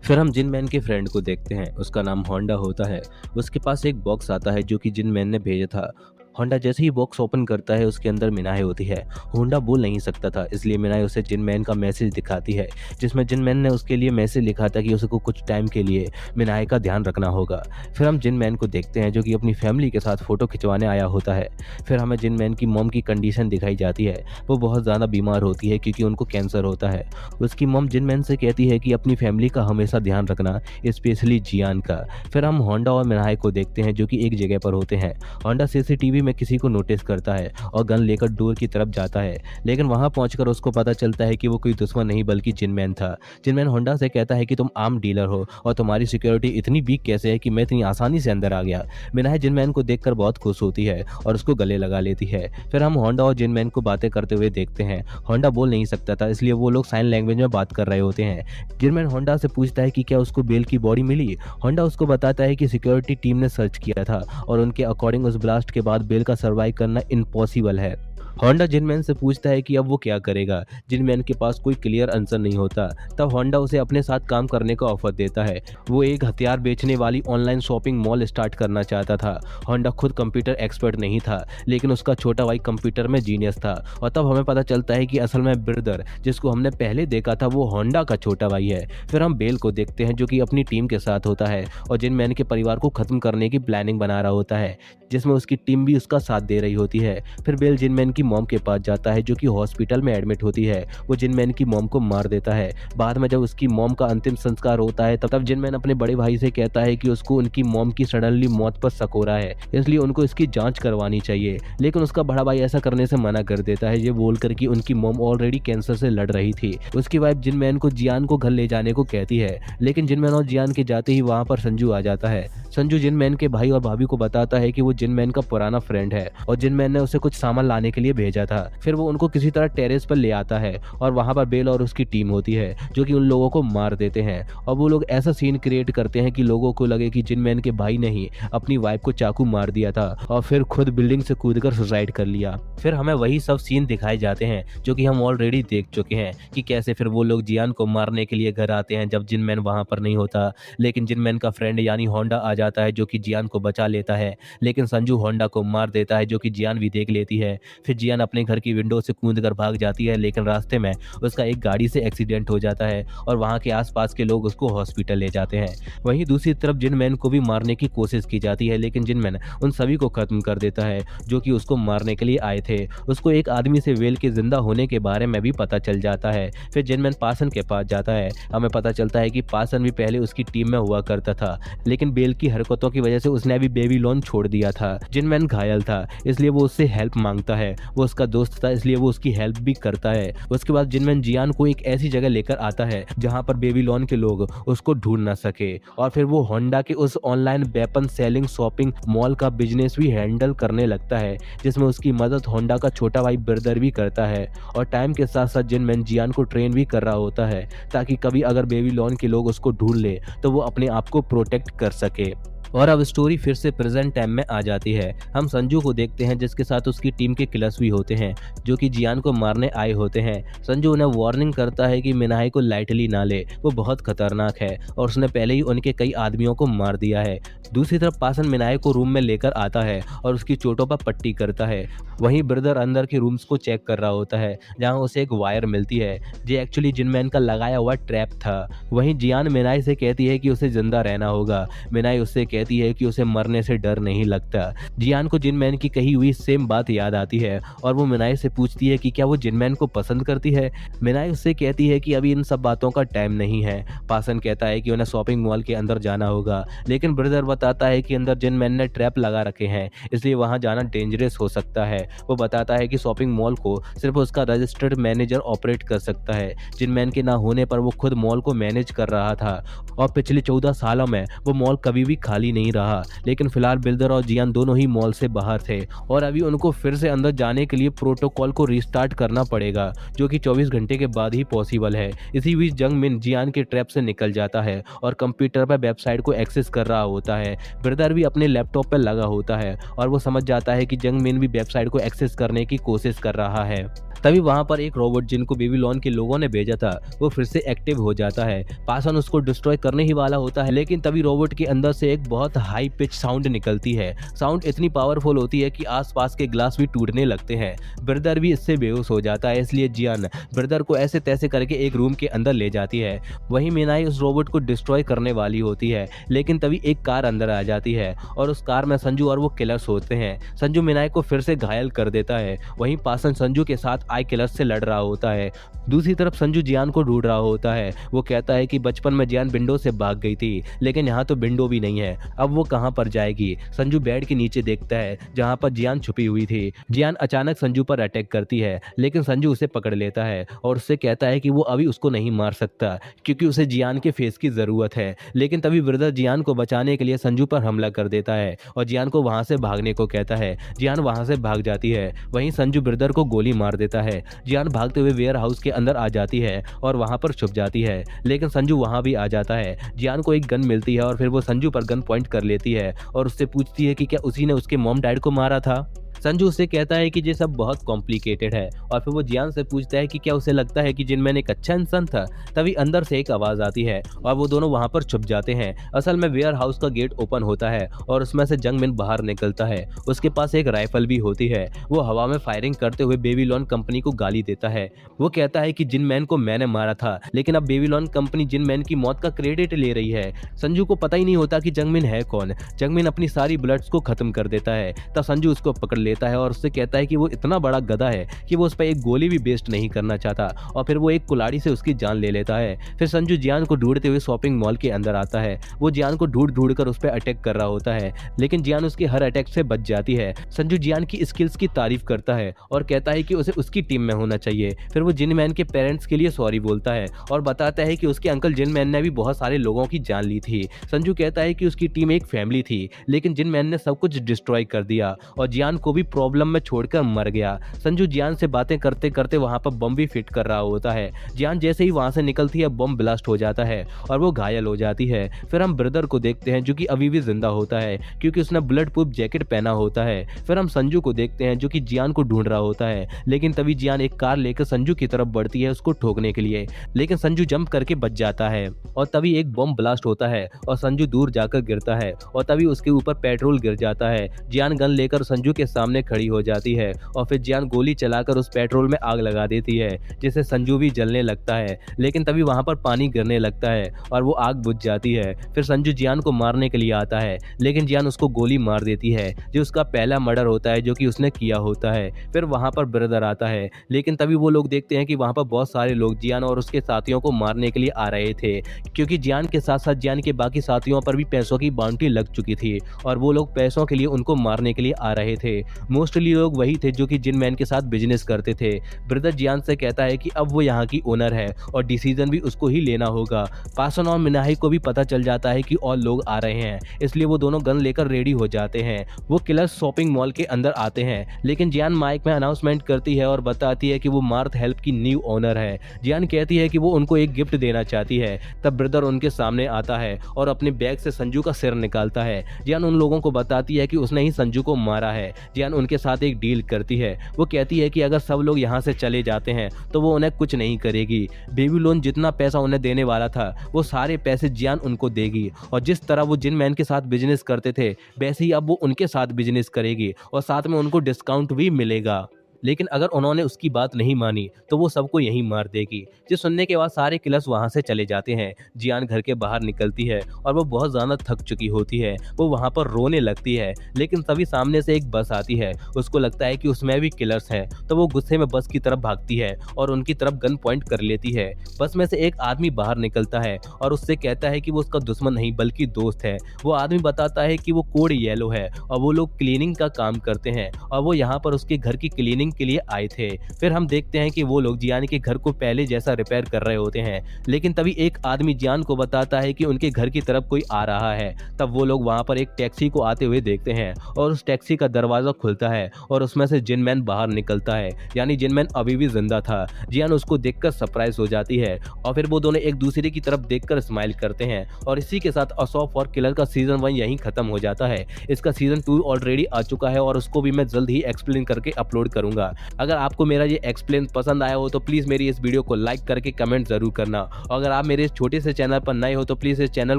फिर हम जिनमैन के फ्रेंड को देखते हैं, उसका नाम होंडा होता है। उसके पास एक बॉक्स आता है जो कि जिनमैन ने भेजा था। होंडा जैसे ही बॉक्स ओपन करता है उसके अंदर मिनाई होती है। होंडा बोल नहीं सकता था, इसलिए मिनाई उसे जिनमैन का मैसेज दिखाती है जिसमें जिनमैन ने उसके लिए मैसेज लिखा था कि उसको कुछ टाइम के लिए मिनाई का ध्यान रखना होगा। फिर हम जिनमैन को देखते हैं जो कि अपनी फैमिली के साथ फोटो खिंचवाने आया होता है। फिर हमें जिनमैन की मॉम की कंडीशन दिखाई जाती है। वो बहुत ज़्यादा बीमार होती है क्योंकि उनको कैंसर होता है। उसकी मॉम जिनमैन से कहती है कि अपनी फैमिली का हमेशा ध्यान रखना, स्पेशली जियान का। फिर हम होंडा और मिनाई को देखते हैं जो कि एक जगह पर होते हैं। होंडा सीसीटीवी में किसी को नोटिस करता है और गन लेकर डोर की तरफ जाता है, लेकिन वहां पहुंचकर उसको पता चलता है कि वो कोई दुश्मन नहीं बल्कि जिनमैन था। जिनमैन होंडा से कहता है कि तुम आर्म डीलर हो और तुम्हारी सिक्योरिटी इतनी वीक कैसे है कि मैं इतनी आसानी से अंदर आ गया। मिनाई जिनमैन को देखकर बहुत खुश होती है और उसको गले लगा लेती है। फिर हम होंडा और जिनमैन को बातें करते हुए देखते हैं। होंडा बोल नहीं सकता था, इसलिए वो लोग साइन लैंग्वेज में बात कर रहे होते हैं। जिनमैन होंडा से पूछता है कि क्या उसको बेल की बॉडी मिली। होंडा उसको बताता है कि सिक्योरिटी टीम ने सर्च किया था और उनके अकॉर्डिंग उस ब्लास्ट के बाद बेल का सर्वाइव करना इम्पॉसिबल है। होंडा जिनमैन से पूछता है कि अब वो क्या करेगा। जिनमैन के पास कोई क्लियर आंसर नहीं होता। तब होंडा उसे अपने साथ काम करने का ऑफर देता है। वो एक हथियार बेचने वाली ऑनलाइन शॉपिंग मॉल स्टार्ट करना चाहता था। होंडा खुद कंप्यूटर एक्सपर्ट नहीं था, लेकिन उसका छोटा भाई कंप्यूटर में जीनियस था। और तब हमें पता चलता है कि असल में ब्रदर जिसको हमने पहले देखा था वो होंडा का छोटा भाई है। फिर हम बेल को देखते हैं जो कि अपनी टीम के साथ होता है और जिनमैन के परिवार को खत्म करने की प्लानिंग बना रहा होता है, जिसमें उसकी टीम भी उसका साथ दे रही होती है। फिर बेल जिनमैन की मॉम के पास जाता है जो कि हॉस्पिटल में एडमिट होती है। वो जिनमैन की मॉम को मार देता है। बाद में जब उसकी मॉम का अंतिम संस्कार होता है तब जिनमैन अपने बड़े भाई से कहता है कि उसको उनकी मॉम की सडनली मौत पर शक हो रहा है, इसलिए उनको इसकी जांच करवानी चाहिए। लेकिन उसका बड़ा भाई ऐसा करने से मना कर देता है, ये बोलकर कि उनकी मॉम ऑलरेडी कैंसर से लड़ रही थी। उसकी वाइफ जिनमैन को जियान को घर ले जाने को कहती है, लेकिन जिनमैन और जियान के जाते ही वहां पर संजू आ जाता है। संजू जिनमैन के भाई और भाभी को बताता है कि वो जिनमैन का पुराना फ्रेंड है और जिनमैन ने उसे कुछ सामान लाने के लिए भेजा था। फिर वो उनको किसी तरह टेरेस पर ले आता है और वहां पर बेल और उसकी टीम होती है जो कि उन लोगों को मार देते हैं। और वो लोग ऐसा सीन क्रिएट करते हैं कि लोगों को लगे कि जिनमैन के भाई ने ही अपनी वाइफ को चाकू मार दिया था और फिर खुद बिल्डिंग से कूदकर सुसाइड कर लिया। फिर हमें वही सब सीन दिखाए जाते हैं जो कि हम ऑलरेडी देख चुके हैं कि कैसे फिर वो लोग जियान को मारने के लिए घर आते हैं जब जिनमैन वहां पर नहीं होता। लेकिन जिनमैन का फ्रेंड यानी होंडा आ जाता है जो कि जियान को बचा लेता है, लेकिन संजू होंडा को मार देता है जो कि जियान भी देख लेती है। फिर जियान अपने घर की विंडो से कूद कर भाग जाती है, लेकिन रास्ते में उसका एक गाड़ी से एक्सीडेंट हो जाता है और वहाँ के आसपास के लोग उसको हॉस्पिटल ले जाते हैं। वहीं दूसरी तरफ जिनमैन को भी मारने की कोशिश की जाती है, लेकिन जिनमैन उन सभी को खत्म कर देता है जो कि उसको मारने के लिए आए थे। उसको एक आदमी से वेल के जिंदा होने के बारे में भी पता चल जाता है। फिर जिनमैन पासन के पास जाता है। हमें पता चलता है कि पासन भी पहले उसकी टीम में हुआ करता था, लेकिन बेल की हरकतों की वजह से उसने अभी बेबीलोन छोड़ दिया था। जिनमैन घायल था, इसलिए वो उससे हेल्प मांगता है। वो उसका दोस्त था, इसलिए वो उसकी हेल्प भी करता है। उसके बाद जिनमैन जियान को एक ऐसी जगह लेकर आता है जहां पर बेबीलोन के लोग उसको ढूंढ ना सके, और फिर वो होंडा के उस online weapon selling shopping mall का बिजनेस भी हैंडल करने लगता है, जिसमें उसकी मदद होंडा का छोटा भाई ब्रदर भी करता है। और टाइम के साथ साथ जिनमैन जियान को ट्रेन भी कर रहा होता है, ताकि कभी अगर बेबीलोन के लोग उसको ढूंढ ले तो वो अपने आप को प्रोटेक्ट कर सके। और अब स्टोरी फिर से प्रेजेंट टाइम में आ जाती है। हम संजू को देखते हैं, जिसके साथ उसकी टीम के किलर्स भी होते हैं जो कि जियान को मारने आए होते हैं। संजू उन्हें वार्निंग करता है कि मिनाई को लाइटली ना ले, वो बहुत खतरनाक है और उसने पहले ही उनके कई आदमियों को मार दिया है। दूसरी तरफ पासन मिनाई को रूम में लेकर आता है और उसकी चोटों पर पट्टी करता है। वहीं ब्रदर अंदर के रूम्स को चेक कर रहा होता है, जहां उसे एक वायर मिलती है जो एक्चुअली जिनमैन का लगाया हुआ ट्रैप था। वहीं जियान मिनाई से कहती है कि उसे जिंदा रहना होगा। मिनाई उससे कहती है कि उसे मरने से डर नहीं लगता। जियान को जिनमैन की कही हुई सेम बात याद आती है और वो मिनाई से पूछती है कि क्या वो जिनमैन को पसंद करती है। मिनाई उससे कहती है कि अभी इन सब बातों का टाइम नहीं है। पासन कहता है कि उन्हें शॉपिंग मॉल के अंदर जाना होगा, लेकिन ब्रदर बताता है कि अंदर जिनमैन ने ट्रैप लगा रखे हैं, इसलिए वहां जाना डेंजरस हो सकता है। वो बताता है कि शॉपिंग मॉल को सिर्फ उसका रजिस्टर्ड मैनेजर ऑपरेट कर सकता है। जिनमैन के ना होने पर वो खुद मॉल को मैनेज कर रहा था और पिछले 14 सालों में वो मॉल कभी भी खाली नहीं रहा। लेकिन फिलहाल बिल्डर और जियान दोनों ही मॉल से बाहर थे और अभी उनको फिर से अंदर जाने के लिए प्रोटोकॉल को रिस्टार्ट करना पड़ेगा, जो कि 24 घंटे के बाद ही पॉसिबल है। इसी बीच जंग मिन जियान के ट्रैप से निकल जाता है और कंप्यूटर पर वेबसाइट को एक्सेस कर रहा होता है। ब्रदर भी अपने लैपटॉप पर लगा होता है और वो समझ जाता है कि जंग मिन भी वेबसाइट को एक्सेस करने की कोशिश कर रहा है। तभी वहां पर एक रोबोट जिनको बेबीलोन के लोगों ने भेजा था वो फिर से एक्टिव हो जाता है। पासन उसको डिस्ट्रॉय करने ही वाला होता है, लेकिन तभी रोबोट के अंदर से एक बहुत हाई पिच साउंड निकलती है। साउंड इतनी पावरफुल होती है कि आसपास के ग्लास भी टूटने लगते हैं। ब्रदर भी इससे बेहोश हो जाता है, इसलिए जियान ब्रदर को ऐसे तैसे करके एक रूम के अंदर ले जाती है। वहीं मिनाई उस रोबोट को डिस्ट्रॉय करने वाली होती है, लेकिन तभी एक कार अंदर आ जाती है और उस कार में संजू और वो किलर्स होते हैं। संजू मिनाई को फिर से घायल कर देता है। वहीं पासन संजू के साथ आई किलर्स से लड़ रहा होता है। दूसरी तरफ संजू जियान को ढूंढ रहा होता है। वो कहता है कि बचपन में जियान विंडो से भाग गई थी, लेकिन यहाँ तो विंडो भी नहीं है, अब वो कहाँ पर जाएगी। संजू बेड के नीचे देखता है जहाँ पर जियान छुपी हुई थी। जियान अचानक संजू पर अटैक करती है, लेकिन संजू उसे पकड़ लेता है और उससे कहता है कि वो अभी उसको नहीं मार सकता क्योंकि उसे जियान के फेस की जरूरत है। लेकिन तभी ब्रदर जियान को बचाने के लिए संजू पर हमला कर देता है और जियान को वहां से भागने को कहता है। जियान वहां से भाग जाती है। वहीं संजू ब्रदर को गोली मार देता है। जियान भागते हुए वेयर हाउस के अंदर आ जाती है और वहां पर छुप जाती है, लेकिन संजू वहां भी आ जाता है। जियान को एक गन मिलती है और फिर वो संजू पर गन पॉइंट कर लेती है और उससे पूछती है कि क्या उसी ने उसके मॉम डैड को मारा था। संजू उससे कहता है कि ये सब बहुत कॉम्प्लिकेटेड है और फिर वो जियान से पूछता है कि क्या उसे लगता है कि जिनमैन एक अच्छा इंसान था। तभी अंदर से एक आवाज आती है और वो दोनों वहां पर छुप जाते हैं। असल में वेयर हाउस का गेट ओपन होता है और उसमें से जंग मिन बाहर निकलता है। उसके पास एक राइफल भी होती है। वो हवा में फायरिंग करते हुए बेबीलोन कंपनी को गाली देता है। वो कहता है कि जिनमैन को मैंने मारा था, लेकिन अब बेबीलोन कंपनी जिनमैन की मौत का क्रेडिट ले रही है। संजू को पता ही नहीं होता कि जंगमिन है कौन। जंगमिन अपनी सारी ब्लड्स को खत्म कर देता है। तब संजू उसको पकड़ लेता है और उससे कहता है कि वो इतना बड़ा गधा है कि वो उस पर एक गोली भी वेस्ट नहीं करना चाहता और फिर वो एक कुल्हाड़ी से उसकी जान ले लेता है। फिर संजू जियान को ढूंढते हुए शॉपिंग मॉल के अंदर आता है। वो जियान को ढूंढ कर उस पर अटैक कर रहा होता है, लेकिन जियान उसके हर अटैक से बच जाती है। संजू जियान की स्किल्स की तारीफ करता है और कहता है कि उसे उसकी टीम में होना चाहिए। फिर वो जिनमैन के पेरेंट्स के लिए सॉरी बोलता है और बताता है कि उसके अंकल जिनमैन ने भी बहुत सारे लोगों की जान ली थी। संजू कहता है कि उसकी टीम एक फैमिली थी, लेकिन जिनमैन ने सब कुछ डिस्ट्रॉय कर दिया और जियान को भी प्रॉब्लम में छोड़कर मर गया। संजू जियान से बातें करते करते वहां पर बम भी फिट कर रहा होता है। जियान जैसे ही वहां से निकलती है बम ब्लास्ट हो जाता है और वो घायल हो जाती है। फिर हम ब्रदर को देखते हैं जो कि अभी भी जिंदा होता है क्योंकि उसने बुलेट प्रूफ जैकेट पहना होता है। फिर हम संजू को देखते हैं जो कि जियान को ढूंढ रहा होता है, लेकिन तभी जियान एक कार लेकर संजू की तरफ बढ़ती है उसको ठोकने के लिए, लेकिन संजू जंप करके बच जाता है और तभी एक बम ब्लास्ट होता है और संजू दूर जाकर गिरता है और तभी उसके ऊपर पेट्रोल गिर जाता है। जियान गन लेकर संजू के सामने सामने खड़ी हो जाती है और फिर जियान गोली चलाकर उस पेट्रोल में आग लगा देती है, जिससे संजू भी जलने लगता है। लेकिन तभी वहां पर पानी गिरने लगता है और वो आग बुझ जाती है। फिर संजू जियान को मारने के लिए आता है, लेकिन जियान उसको गोली मार देती है, जो उसका पहला मर्डर होता है जो कि उसने किया होता है। फिर वहां पर ब्रदर आता है, लेकिन तभी वो लोग देखते हैं कि वहां पर बहुत सारे लोग जियान और उसके साथियों को मारने के लिए आ रहे थे, क्योंकि जियान के साथ साथ जियान के बाकी साथियों पर भी पैसों की बाउंड्री लग चुकी थी और वो लोग पैसों के लिए उनको मारने के लिए आ रहे थे। मोस्टली लोग वही थे जो कि जिन मैन के साथ बिजनेस करते थे। ब्रदर जियान से कहता है कि अब वो यहाँ की ओनर है और डिसीजन भी उसको ही लेना होगा। पासन और मिनाही को भी पता चल जाता है कि और लोग आ रहे हैं, इसलिए वो दोनों गन लेकर रेडी हो जाते हैं। वो किलर शॉपिंग मॉल के अंदर आते हैं, लेकिन जियान माइक में अनाउंसमेंट करती है और बताती है कि वो मार्थ हेल्प की न्यू ओनर है। जियान कहती है कि वो उनको एक गिफ्ट देना चाहती है। तब ब्रदर उनके सामने आता है और अपने बैग से संजू का सिर निकालता है। जियान उन लोगों को बताती है कि उसने ही संजू को मारा है। जियान उनके साथ एक डील करती है। वो कहती है कि अगर सब लोग यहाँ से चले जाते हैं तो वो उन्हें कुछ नहीं करेगी। बेबी लोन जितना पैसा उन्हें देने वाला था वो सारे पैसे जियान उनको देगी, और जिस तरह वो जिन मैन के साथ बिजनेस करते थे वैसे ही अब वो उनके साथ बिजनेस करेगी और साथ में उनको डिस्काउंट भी मिलेगा। लेकिन अगर उन्होंने उसकी बात नहीं मानी तो वो सबको यहीं मार देगी। ये सुनने के बाद सारे किलर्स वहां से चले जाते हैं। जियान घर के बाहर निकलती है और वो बहुत ज़्यादा थक चुकी होती है। वो वहां पर रोने लगती है, लेकिन तभी सामने से एक बस आती है। उसको लगता है कि उसमें भी किलर्स हैं, तो वो गुस्से में बस की तरफ भागती है और उनकी तरफ गन पॉइंट कर लेती है। बस में से एक आदमी बाहर निकलता है और उससे कहता है कि वो उसका दुश्मन नहीं बल्कि दोस्त है। वो आदमी बताता है कि वो कोड येलो है और वो लोग क्लीनिंग का काम करते हैं और वो यहाँ पर उसके घर की क्लीनिंग के लिए आए थे। फिर हम देखते हैं कि वो लोग जियान के घर को पहले जैसा रिपेयर कर रहे होते हैं, लेकिन तभी एक आदमी जियान को बताता है कि उनके घर की तरफ कोई आ रहा है। तब वो लोग वहां पर एक टैक्सी को आते हुए देखते हैं और उस टैक्सी का दरवाजा खुलता है और उसमें से जिनमैन बाहर निकलता है, यानी जिनमैन अभी भी जिंदा था। जियान उसको देखकर सरप्राइज हो जाती है और फिर वो दोनों एक दूसरे की तरफ देखकर स्माइल करते हैं। और इसी के साथ असॉफ और किलर का सीजन 1 यहीं खत्म हो जाता है। इसका सीजन 2 ऑलरेडी आ चुका है और उसको भी मैं जल्द ही एक्सप्लेन करके अपलोड करूंगा। अगर आपको मेरा ये एक्सप्लेन पसंद आया हो तो प्लीज़ मेरी इस वीडियो को लाइक करके कमेंट ज़रूर करना, और अगर आप मेरे इस छोटे से चैनल पर नए हो तो प्लीज़ इस चैनल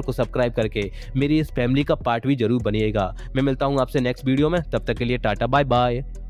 को सब्सक्राइब करके मेरी इस फैमिली का पार्ट भी जरूर बनिएगा। मैं मिलता हूँ आपसे नेक्स्ट वीडियो में, तब तक के लिए टाटा बाय बाय।